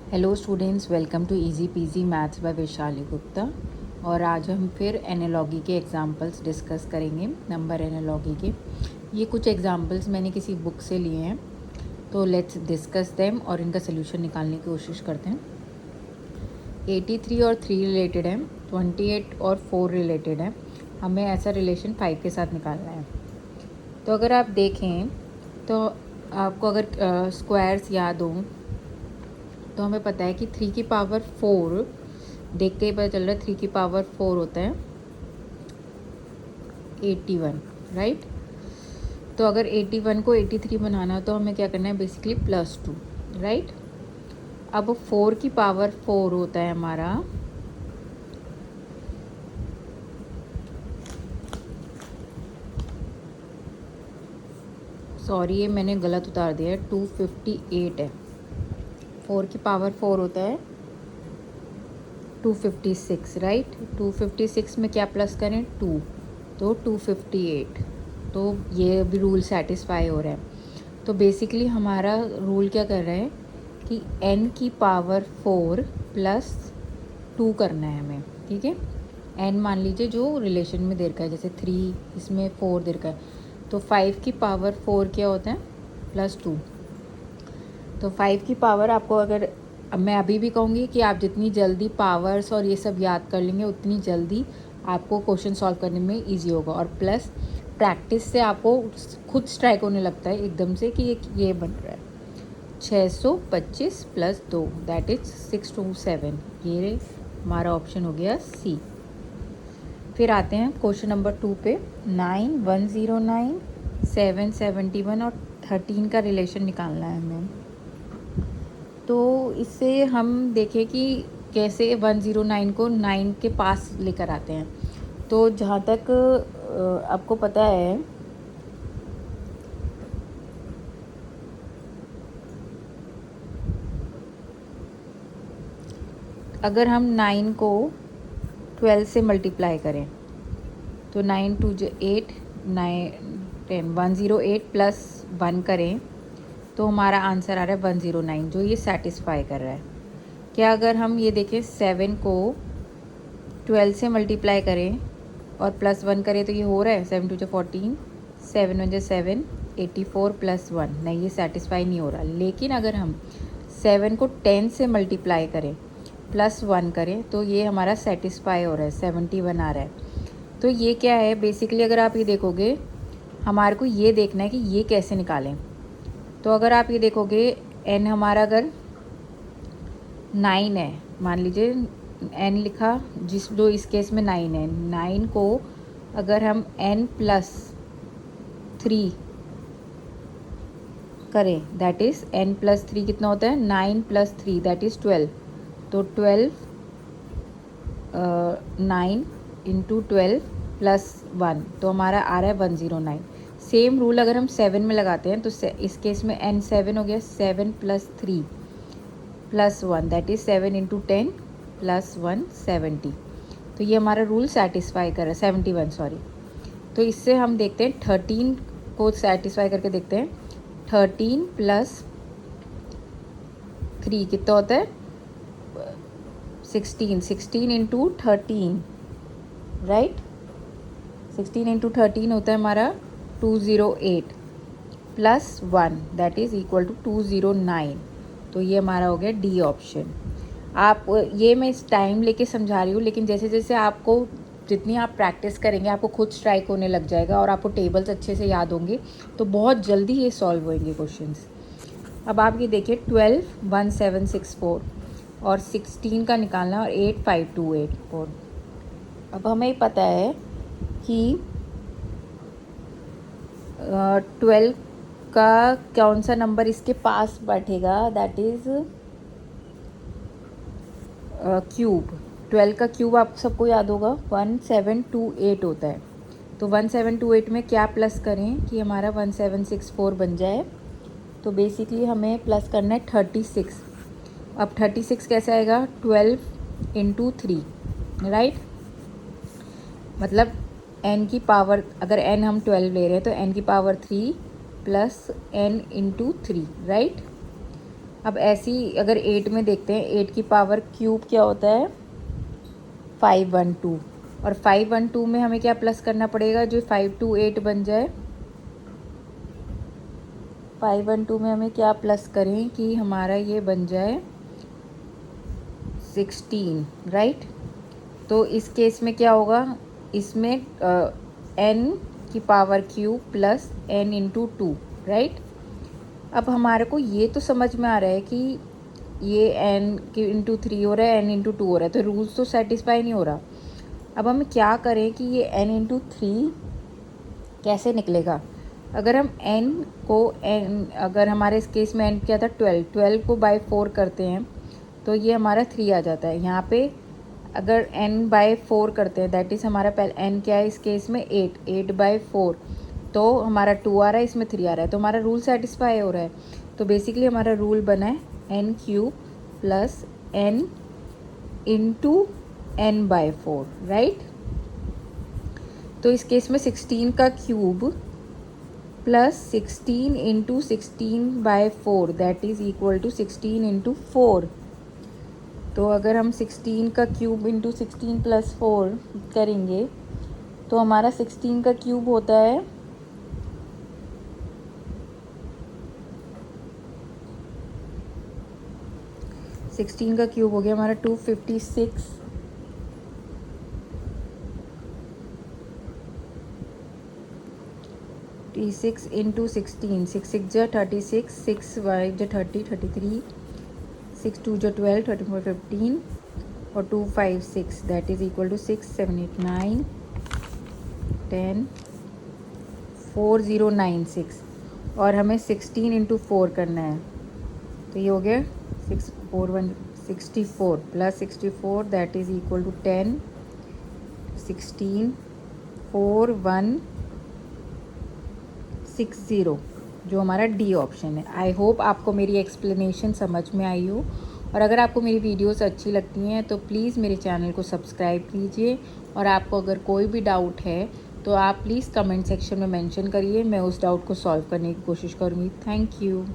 Hello students, welcome to easy PG maths by Vaishali Gupta. और आज हम फिर एनालॉगी के एग्जांपल्स डिस्कस करेंगे, नंबर एनालॉगी के। ये कुछ एग्जांपल्स मैंने किसी बुक से लिए हैं, तो लेट्स डिस्कस देम और इनका सोल्यूशन निकालने की कोशिश करते हैं। 83 और 3 रिलेटेड है, 28 और 4 रिलेटेड है। हमें ऐसा रिलेशन 5 के साथ निकालना है। तो अगर आप देखें तो आपको अगर स्क्वायर्स याद हों तो हमें पता है कि 3 की पावर 4 देख के ही पता चल रहा है 3 की पावर 4 होता है 81, राइट। तो अगर 81 को 83 बनाना है तो हमें क्या करना है, बेसिकली +2, राइट। अब 4 की पावर 4 होता है हमारा सॉरी ये मैंने गलत उतार दिया है, 258 है। 4 की पावर 4 होता है 256, राइट। 256 में क्या प्लस करें, 2, तो 258। तो ये भी रूल सेटिस्फाई हो रहा है। तो बेसिकली हमारा रूल क्या कर रहा है कि n की पावर 4 प्लस 2 करना है हमें, ठीक है। n मान लीजिए जो रिलेशन में दे रखा है, जैसे 3 इसमें 4 दे रखा है, तो 5 की पावर 4 क्या होता है, +2। तो 5 की पावर आपको अगर मैं अभी भी कहूँगी कि आप जितनी जल्दी पावर्स और ये सब याद कर लेंगे उतनी जल्दी आपको क्वेश्चन सॉल्व करने में इजी होगा। और प्लस प्रैक्टिस से आपको खुद स्ट्राइक होने लगता है एकदम से कि ये बन रहा है 625 + 2 दैट इज 627। ये हमारा ऑप्शन हो गया सी। फिर आते हैं क्वेश्चन नंबर 2 पे। 9, 109, 771 और 13 का रिलेशन निकालना है हमें। तो इससे हम देखें कि कैसे 109 को 9 के पास लेकर आते हैं। तो जहाँ तक आपको पता है अगर हम 9 को 12 से मल्टीप्लाई करें तो 9 2 8 9 10 108 + 1 करें तो हमारा आंसर आ रहा है 109, जो ये सेटिस्फाई कर रहा है। क्या अगर हम ये देखें 7 को 12 से मल्टीप्लाई करें और +1 करें तो ये हो रहा है 7 2 14, 7 1 7, 84 + 1, नहीं ये सेटिस्फाई नहीं हो रहा। लेकिन अगर हम 7 को 10 से मल्टीप्लाई करें +1 करें तो ये हमारा सेटिस्फाई हो रहा है, 71 आ रहा है। तो ये क्या है, बेसिकली अगर आप ये देखोगे हमारे को ये देखना है कि ये कैसे निकालें। तो अगर आप ये देखोगे n हमारा अगर 9 है, मान लीजिए n लिखा जो इस केस में 9 है, 9 को अगर हम n + 3 करें दैट इज़ n + 3 कितना होता है, 9 + 3 दैट इज़ 12। तो 12 9 × 12 + 1 तो हमारा आ रहा है 109। सेम रूल अगर हम 7 में लगाते हैं तो इस केस में n 7 हो गया, 7 + 3 + 1 दैट इज़ 7 × 10 + 1 70। तो ये हमारा रूल सेटिस्फाई कर रहा है, 71 सॉरी। तो इससे हम देखते हैं 13 को सेटिस्फाई करके देखते हैं। 13 + 3 कितना होता है, 16 16 × 13, राइट। 16 × 13 होता है हमारा 208 + 1 दैट इज़ इक्वल टू 209। तो ये हमारा हो गया डी ऑप्शन। आप ये मैं इस टाइम लेके समझा रही हूँ, लेकिन जैसे जैसे आपको जितनी आप प्रैक्टिस करेंगे आपको खुद स्ट्राइक होने लग जाएगा और आपको टेबल्स अच्छे से याद होंगे तो बहुत जल्दी ये सॉल्व होंगे क्वेश्चंस। अब आप ये देखिए 12 1764 और 16 का निकालना और 85284। अब हमें पता है कि 12 का कौन सा नंबर इसके पास बैठेगा, दैट इज़ क्यूब। 12 का क्यूब आप सबको याद होगा 1728 होता है। तो 1728 में क्या प्लस करें कि हमारा 1764 बन जाए। तो बेसिकली हमें प्लस करना है 36। अब 36 कैसे आएगा, 12 × 3, राइट। मतलब n की पावर अगर n हम 12 ले रहे हैं तो n की पावर 3 + n × 3, राइट। अब ऐसी अगर 8 में देखते हैं, 8 की पावर क्यूब क्या होता है 512, और 512 में हमें क्या प्लस करना पड़ेगा जो 528 बन जाए। 512 में हमें क्या प्लस करें कि हमारा ये बन जाए 16, राइट। तो इस केस में क्या होगा, इसमें n की power cube plus n into 2, right. अब हमारे को ये तो समझ में आ रहा है कि ये n की इंटू 3 हो रहा है, n इंटू 2 हो रहा है, तो रूल्स तो सेटिस्फाई नहीं हो रहा। अब हम क्या करें कि ये n इंटू 3 कैसे निकलेगा। अगर हम n को अगर हमारे इस केस में n क्या था 12 को बाय 4 करते हैं तो ये हमारा 3 आ जाता है। यहाँ पे अगर n बाय 4 करते हैं दैट इज़ हमारा पहले n क्या है इस केस में 8 बाय 4, तो हमारा 2 आ रहा है, इसमें 3 आ रहा है, तो हमारा रूल सेटिस्फाई हो रहा है। तो बेसिकली हमारा रूल बना है n cube plus n into n by 4, right. तो इस केस में 16 का cube plus 16 into 16 by 4 that is equal to 16 into 4। तो अगर हम 16 का क्यूब इंटू 16 प्लस 4 करेंगे तो हमारा 16 का क्यूब होता है 16 का क्यूब हो गया हमारा 256 36 इंटू 16, 6 6 जा 36, 6 5 जा 30, 33, 6 2 जा 12, 34 15 और 2 5 6 दैट इज़ इक्वल टू 6 7 8 9 10 4096, और हमें 16 इंटू 4 करना है। तो ये हो गया 6 4 1 64 plus 64 that is equal to 10 16 4 1 60, जो हमारा डी ऑप्शन है। आई होप आपको मेरी एक्सप्लेनेशन समझ में आई हो, और अगर आपको मेरी वीडियोस अच्छी लगती हैं तो प्लीज़ मेरे चैनल को सब्सक्राइब कीजिए, और आपको अगर कोई भी डाउट है तो आप प्लीज़ कमेंट सेक्शन में मेंशन करिए, मैं उस डाउट को सॉल्व करने की कोशिश करूँगी। Thank you.